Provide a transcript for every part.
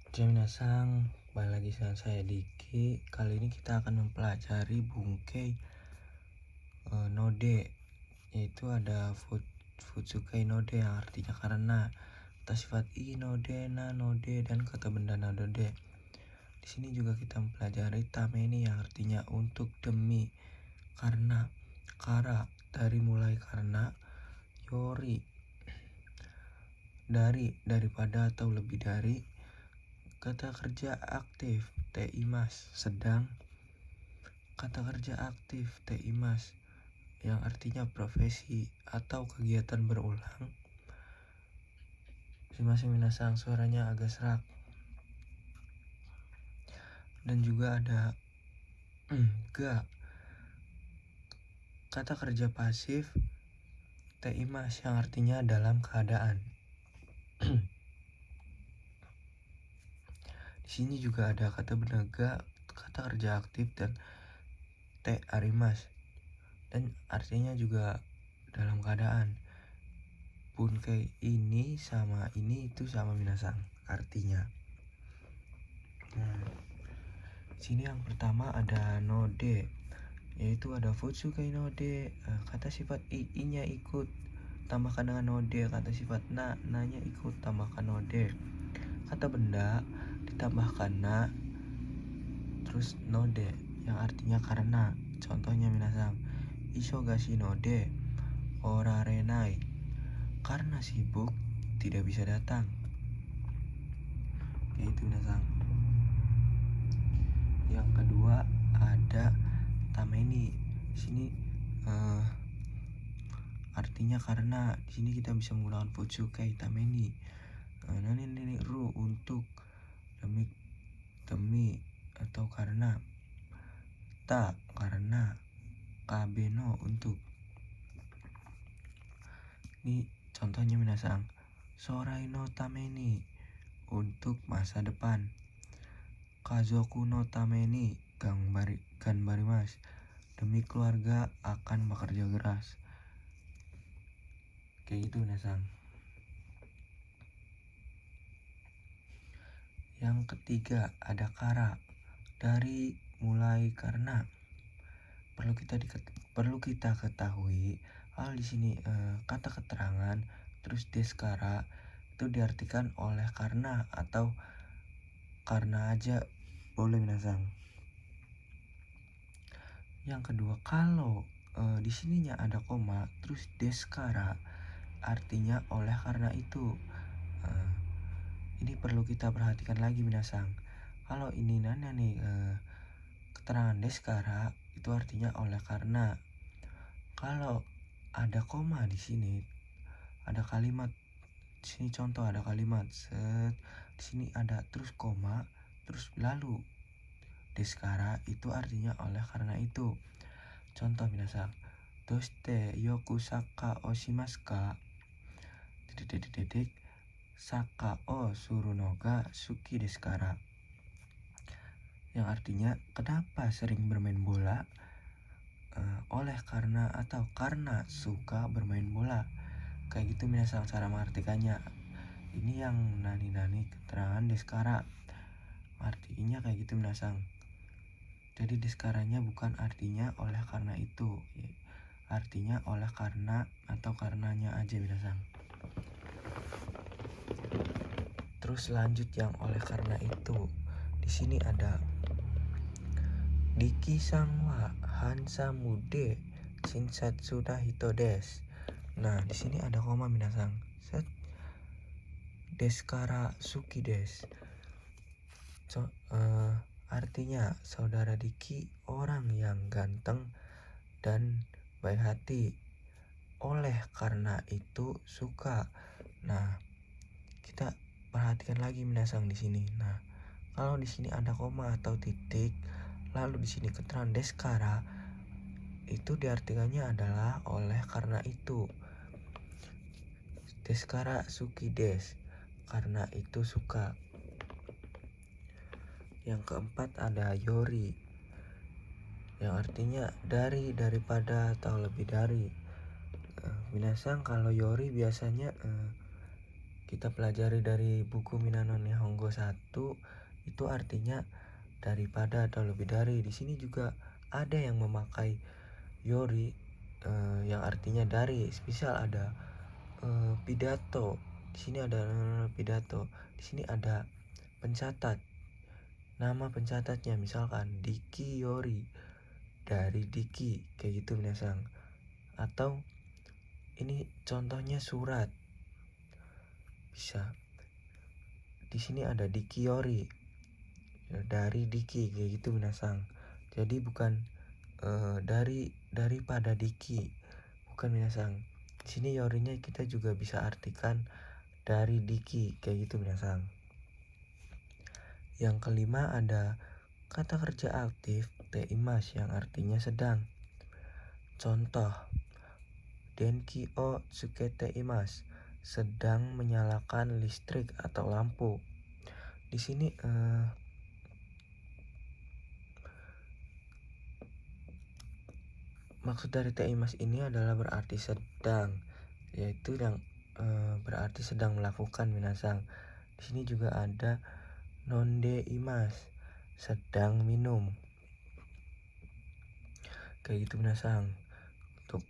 Minasan, balik lagi dengan saya Diki. Kali ini kita akan mempelajari bungkei node, yaitu ada futsukai node yang artinya karena, kata sifat i node, na node, dan kata benda na node. Di sini juga kita mempelajari tameni yang artinya untuk, demi, karena, kara, dari, mulai, karena, yori, dari, daripada atau lebih dari, kata kerja aktif teimas, sedang, kata kerja aktif teimas yang artinya profesi atau kegiatan berulang. Masing-masing minasang suaranya agak serak. Dan juga ada ga, kata kerja pasif teimas yang artinya dalam keadaan. Di sini juga ada kata benda ga, kata kerja aktif, dan te arimas, dan artinya juga dalam keadaan. Bungkei ini sama ini itu sama minasang artinya. Sini yang pertama ada node, yaitu ada futsukai node. Kata sifat i nya ikut, tambahkan dengan node. Kata sifat na nya ikut, tambahkan node. Kata benda ditambahkan na terus node yang artinya karena. Contohnya minasang, isogashi node orarenai, karena sibuk tidak bisa datang. Yaitu minasang. Yang kedua ada tameni. Sini artinya karena. Di sini kita bisa menggunakan futsukai tameni. Nani ru, untuk, demi atau karena, ta karena, kabeno untuk. Ini contohnya minasang, sorai no tameni, untuk masa depan. Kazoku no tameni ganbarimasu, demi keluarga akan bekerja keras. Kayak gitu minasang. Yang ketiga ada kara, dari, mulai, karena. Perlu kita ketahui hal di sini, kata keterangan terus deskara itu diartikan oleh karena atau karena aja boleh minasang. Yang kedua, kalau di sininya ada koma terus deskara artinya oleh karena itu. Ini perlu kita perhatikan lagi minasang. Kalau ini nanya nih, keterangan deskara itu artinya oleh karena. Kalau ada koma di sini, ada kalimat. Di sini contoh ada kalimat set. Di sini ada terus koma, terus lalu deskara itu artinya oleh karena itu. Contoh minasang, doste yoku saka o shimasu ka? Titik saka o suru no ga suki deskara. Yang artinya kenapa sering bermain bola? Oleh karena atau karena suka bermain bola. Kayak gitu minasang cara mengartikannya. Ini yang nani keterangan deskara. Artinya kayak gitu minasang. Jadi deskaranya bukan artinya oleh karena itu, artinya oleh karena atau karenanya aja minasang. Terus lanjut yang oleh karena itu. Di sini ada Diki sang wa hansa mude shinsatsu na hito desu. Nah, di sini ada koma minasang. Set. Deskara suki desu. Artinya saudara Diki orang yang ganteng dan baik hati. Oleh karena itu suka. Nah, kita perhatikan lagi minasang di sini. Nah, kalau di sini ada koma atau titik, lalu di sini keterangan deskara, itu diartikannya adalah oleh karena itu. Deskara suki des, karena itu suka. Yang keempat ada yori, yang artinya dari, daripada, atau lebih dari. Minasang kalau yori biasanya kita pelajari dari buku Minano Nihongo 1 itu artinya daripada atau lebih dari. Di sini juga ada yang memakai yori yang artinya dari. Misal ada pidato. Di sini ada pidato. Di sini ada pencatat. Nama pencatatnya misalkan Diki Yori, dari Diki, kayak gitu minasang. Atau ini contohnya surat. Bisa. Di sini ada Diki Yori, dari Diki, kayak gitu minasang. Jadi bukan daripada Diki, bukan minasang. Di sini yorinya kita juga bisa artikan dari Diki, kayak gitu minasang. Yang kelima ada kata kerja aktif teimas yang artinya sedang. Contoh, denki o tsukete imas, sedang menyalakan listrik atau lampu. Di sini maksud dari teimas ini adalah berarti sedang, yaitu yang berarti sedang melakukan minasang. Di sini juga ada nonde imas, sedang minum, kayak gitu minasang, untuk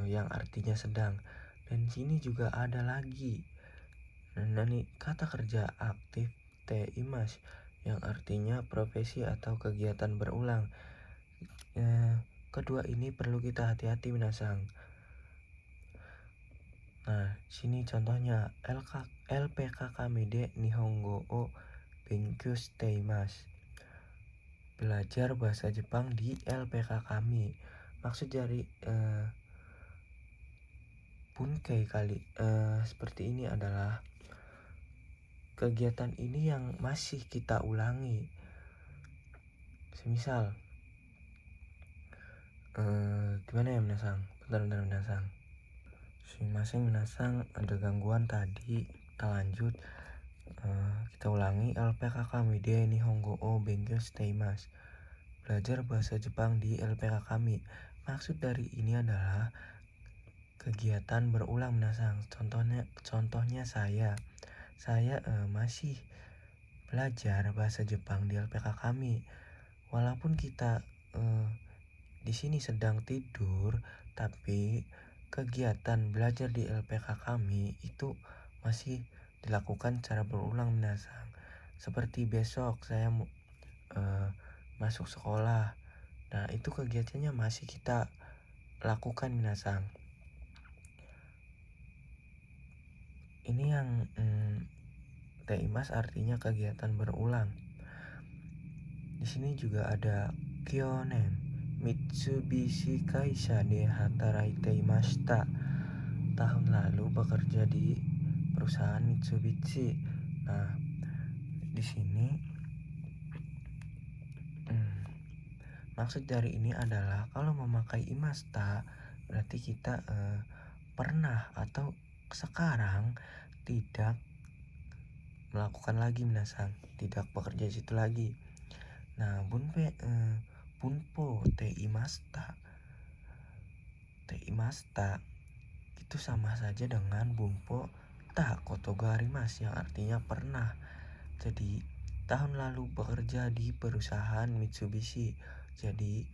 yang artinya sedang. Dan sini juga ada lagi nih kata kerja aktif teimas yang artinya profesi atau kegiatan berulang. Kedua ini perlu kita hati-hati minasang. Nah, sini contohnya LPK kami de Nihongo o Benkyou shiteimasu. Belajar bahasa Jepang di LPK kami. Maksud dari Bunkei kali seperti ini adalah kegiatan ini yang masih kita ulangi. Semisal gimana ya minasang? Bentar minasang. Masing minasang, ada gangguan tadi. Kita lanjut. Kita ulangi. LPK kami de Nihongo o Benkyou shiteimasu. Belajar bahasa Jepang di LPK kami. Maksud dari ini adalah kegiatan berulang minasang. Contohnya saya masih belajar bahasa Jepang di LPK kami. Walaupun kita di sini sedang tidur, tapi kegiatan belajar di LPK kami itu masih dilakukan secara berulang minasang. Seperti besok saya masuk sekolah. Nah, itu kegiatannya masih kita lakukan minasang. Ini yang teimas artinya kegiatan berulang. Di sini juga ada kyonen Mitsubishi Kaisha de hataraite imashita. Tahun lalu bekerja di perusahaan Mitsubishi. Nah, di sini maksud dari ini adalah kalau memakai imasta berarti kita pernah atau sekarang tidak melakukan lagi minasang, tidak bekerja di situ lagi. Nah, bunpo teimasta itu sama saja dengan bunpo ta kotogarimas yang artinya pernah. Jadi tahun lalu bekerja di perusahaan Mitsubishi. Jadi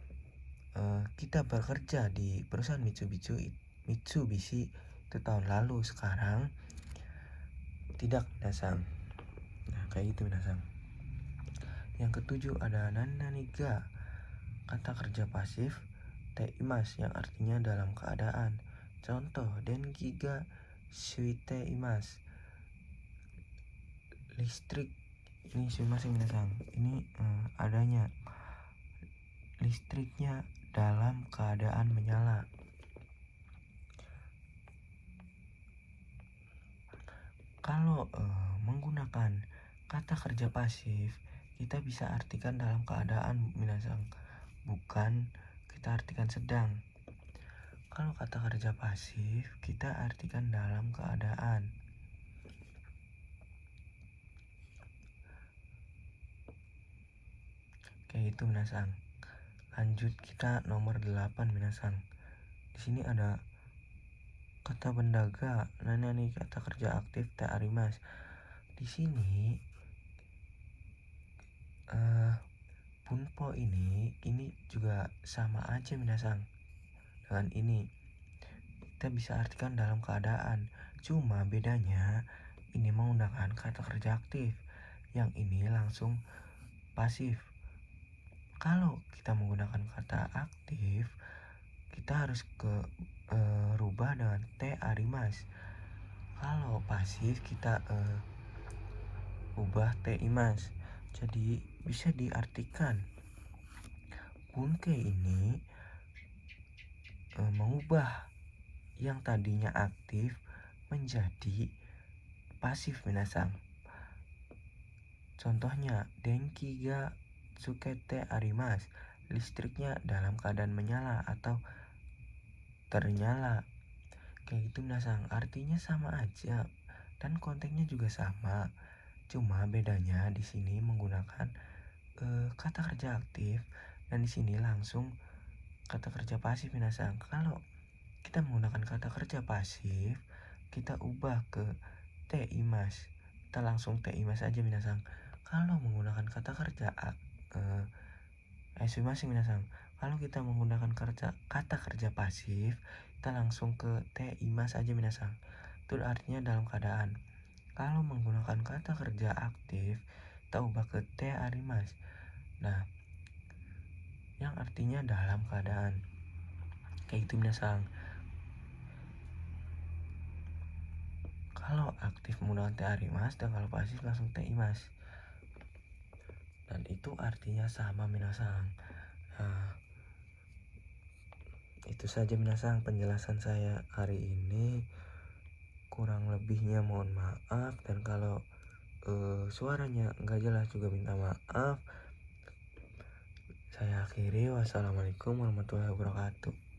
kita bekerja di perusahaan Mitsubishi itu tahun lalu, sekarang tidak minasang. Nah, kayak gitu minasang. Yang ketujuh ada nananiga, kata kerja pasif teimas yang artinya dalam keadaan. Contoh, denki ga suite imas, listrik ini masing minasang. Ini adanya listriknya dalam keadaan menyala. Kalau menggunakan kata kerja pasif, kita bisa artikan dalam keadaan minasang, bukan kita artikan sedang. Kalau kata kerja pasif, kita artikan dalam keadaan. Kayak itu minasang. Lanjut kita nomor 8 minasang. Di sini ada kata bendaga. Nah, ini kata kerja aktif te arimas. Di sini punpo ini juga sama aja minasang dengan ini. Kita bisa artikan dalam keadaan. Cuma bedanya ini menggunakan kata kerja aktif, yang ini langsung pasif. Kalau kita menggunakan kata aktif, kita harus rubah dengan te arimas. Kalau pasif kita ubah te imas. Jadi bisa diartikan punke ini mengubah yang tadinya aktif menjadi pasif minasang. Contohnya, denki ga tsukete arimas. Listriknya dalam keadaan menyala atau ternyala. Kayak gitu minasang, artinya sama aja dan konteksnya juga sama. Cuma bedanya di sini menggunakan kata kerja aktif dan di sini langsung kata kerja pasif minasang. Kalau kita menggunakan kata kerja pasif, kita ubah ke te imas. Kita langsung te imas aja minasang. Kalau menggunakan kata kerja masing minasang. Kalau kita menggunakan kata kerja pasif, kita langsung ke te imas aja minasang. Itu artinya dalam keadaan. Kalau menggunakan kata kerja aktif, kita ubah ke te arimas. Nah, yang artinya dalam keadaan. Kayak itu minasang. Kalau aktif menggunakan te arimas dan kalau pasif langsung te imas. Dan itu artinya sama minasang. Nah, itu saja minasang penjelasan saya hari ini. Kurang lebihnya mohon maaf, dan kalau suaranya nggak jelas juga minta maaf. Saya akhiri, wassalamualaikum warahmatullahi wabarakatuh.